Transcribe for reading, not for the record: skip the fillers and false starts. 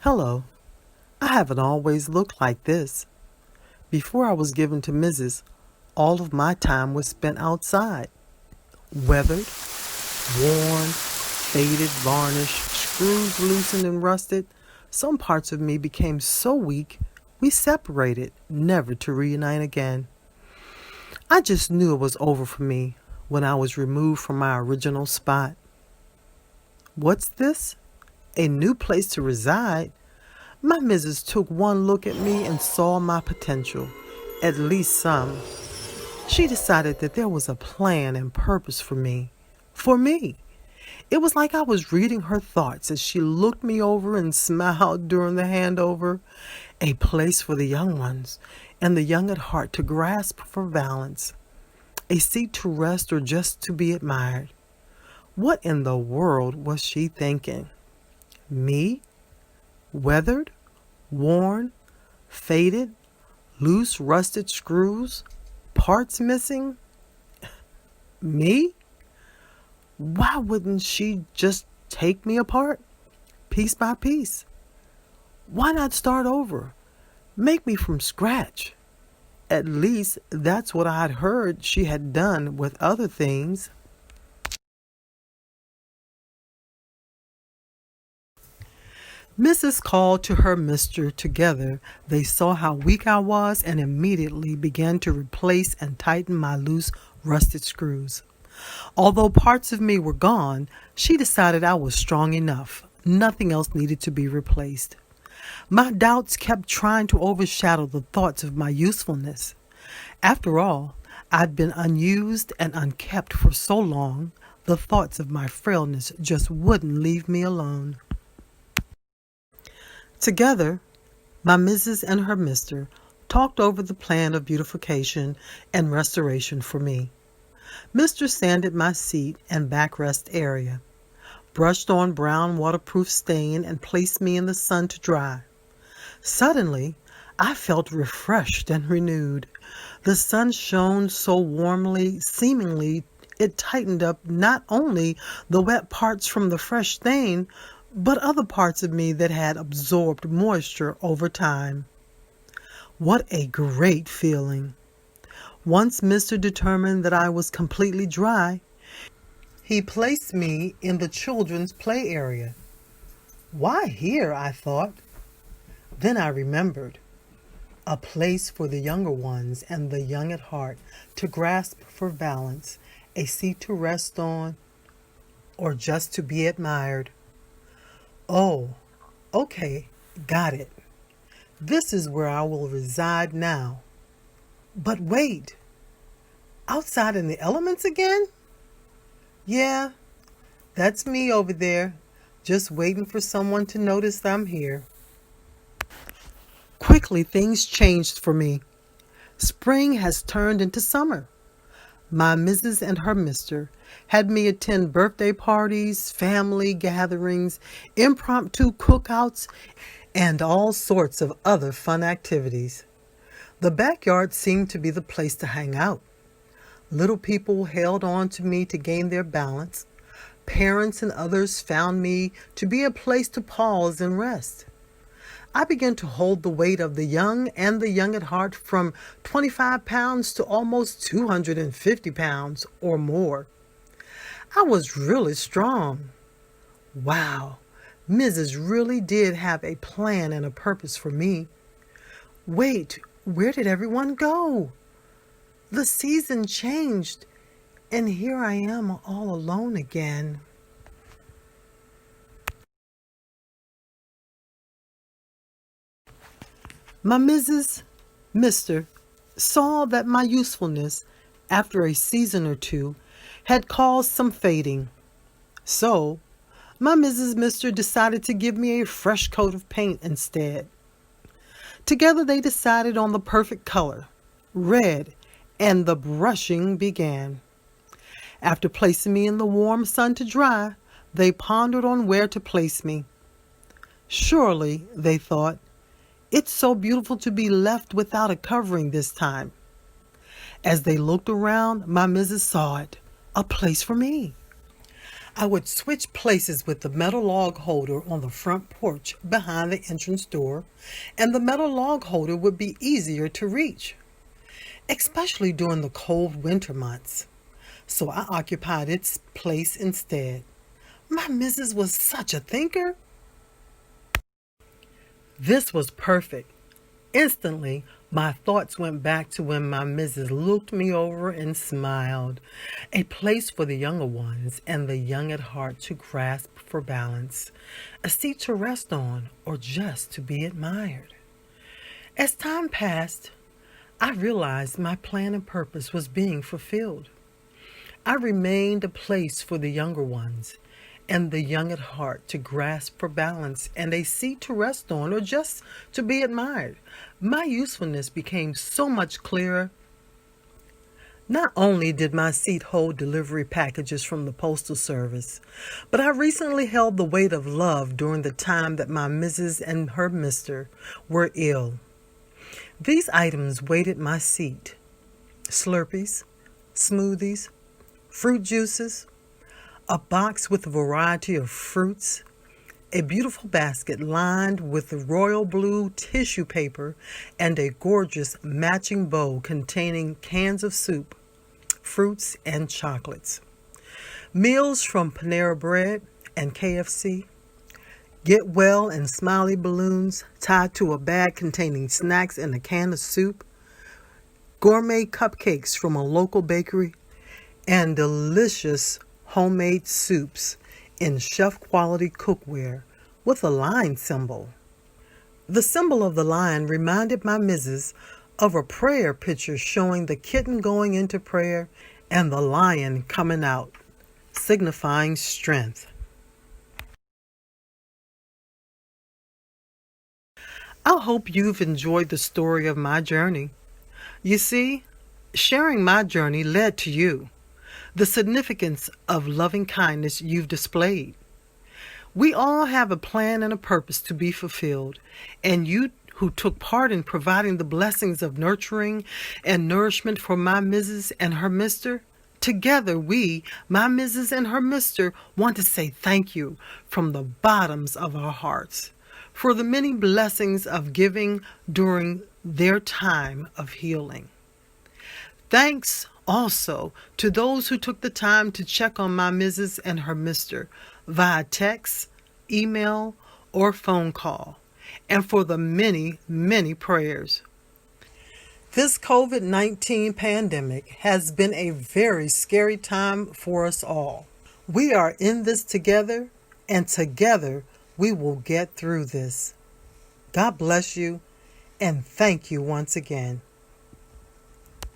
Hello. I haven't always looked like this. Before I was given to Mrs., all of my time was spent outside. Weathered, worn, faded, varnished, screws loosened and rusted. Some parts of me became so weak, we separated, never to reunite again. I just knew it was over for me when I was removed from my original spot. What's this? A new place to reside? My missus took one look at me and saw my potential, at least some. She decided that there was a plan and purpose for me. For me. It was like I was reading her thoughts as she looked me over and smiled during the handover. A place for the young ones and the young at heart to grasp for balance. A seat to rest or just to be admired. What in the world was she thinking? Me? Weathered, worn, faded, loose rusted screws, parts missing? Me? Why wouldn't she just take me apart, piece by piece? Why not start over? Make me from scratch. At least that's what I'd heard she had done with other things. Mrs. called to her mister. Together they saw how weak I was and immediately began to replace and tighten my loose, rusted screws. Although parts of me were gone, she decided I was strong enough. Nothing else needed to be replaced. My doubts kept trying to overshadow the thoughts of my usefulness. After all, I'd been unused and unkept for so long, the thoughts of my frailness just wouldn't leave me alone. Together, my Mrs. and her Mr. talked over the plan of beautification and restoration for me. Mr. sanded my seat and backrest area, brushed on brown waterproof stain, and placed me in the sun to dry. Suddenly, I felt refreshed and renewed. The sun shone so warmly, seemingly it tightened up not only the wet parts from the fresh stain, but other parts of me that had absorbed moisture over time. What a great feeling! Once Mr. determined that I was completely dry, he placed me in the children's play area. Why here, I thought. Then I remembered. A place for the younger ones and the young at heart to grasp for balance, a seat to rest on, or just to be admired. Oh, okay, got it. This is where I will reside now. But wait, outside in the elements again? Yeah, that's me over there, just waiting for someone to notice I'm here. Quickly, things changed for me. Spring has turned into summer. My Mrs. and her Mister had me attend birthday parties, family gatherings, impromptu cookouts, and all sorts of other fun activities. The backyard seemed to be the place to hang out. Little people held on to me to gain their balance. Parents and others found me to be a place to pause and rest. I began to hold the weight of the young and the young at heart from 25 pounds to almost 250 pounds or more. I was really strong. Wow, Mrs. really did have a plan and a purpose for me. Wait, where did everyone go? The season changed, and here I am all alone again. My Mrs. Mr. saw that my usefulness, after a season or two, had caused some fading. So, my Mrs. Mr. decided to give me a fresh coat of paint instead. Together they decided on the perfect color, red, and the brushing began. After placing me in the warm sun to dry, they pondered on where to place me. Surely, they thought, it's so beautiful to be left without a covering this time. As they looked around, my Mrs. saw it, a place for me. I would switch places with the metal log holder on the front porch behind the entrance door, and the metal log holder would be easier to reach, especially during the cold winter months. So I occupied its place instead. My missus was such a thinker. This was perfect. Instantly, my thoughts went back to when my missus looked me over and smiled. A place for the younger ones and the young at heart to grasp for balance, a seat to rest on, or just to be admired. As time passed, I realized my plan and purpose was being fulfilled. I remained a place for the younger ones and the young at heart to grasp for balance and a seat to rest on or just to be admired. My usefulness became so much clearer. Not only did my seat hold delivery packages from the Postal Service, but I recently held the weight of love during the time that my Mrs. and her Mr. were ill. These items weighted my seat: Slurpees, smoothies, fruit juices, a box with a variety of fruits, a beautiful basket lined with royal blue tissue paper, and a gorgeous matching bowl containing cans of soup, fruits, and chocolates. Meals from Panera Bread and KFC, Get Well and Smiley balloons tied to a bag containing snacks and a can of soup, gourmet cupcakes from a local bakery, and delicious homemade soups in chef-quality cookware with a lion symbol. The symbol of the lion reminded my missus of a prayer picture showing the kitten going into prayer and the lion coming out, signifying strength. I hope you've enjoyed the story of my journey. You see, sharing my journey led to you, the significance of loving kindness you've displayed. We all have a plan and a purpose to be fulfilled, and you who took part in providing the blessings of nurturing and nourishment for my Mrs. and her Mr. Together we, my Mrs. and her Mr., want to say thank you from the bottoms of our hearts for the many blessings of giving during their time of healing. Thanks also to those who took the time to check on my Mrs. and her Mr. via text, email, or phone call, and for the many, many prayers. This COVID-19 pandemic has been a very scary time for us all. We are in this together, and together we will get through this. God bless you, and thank you once again.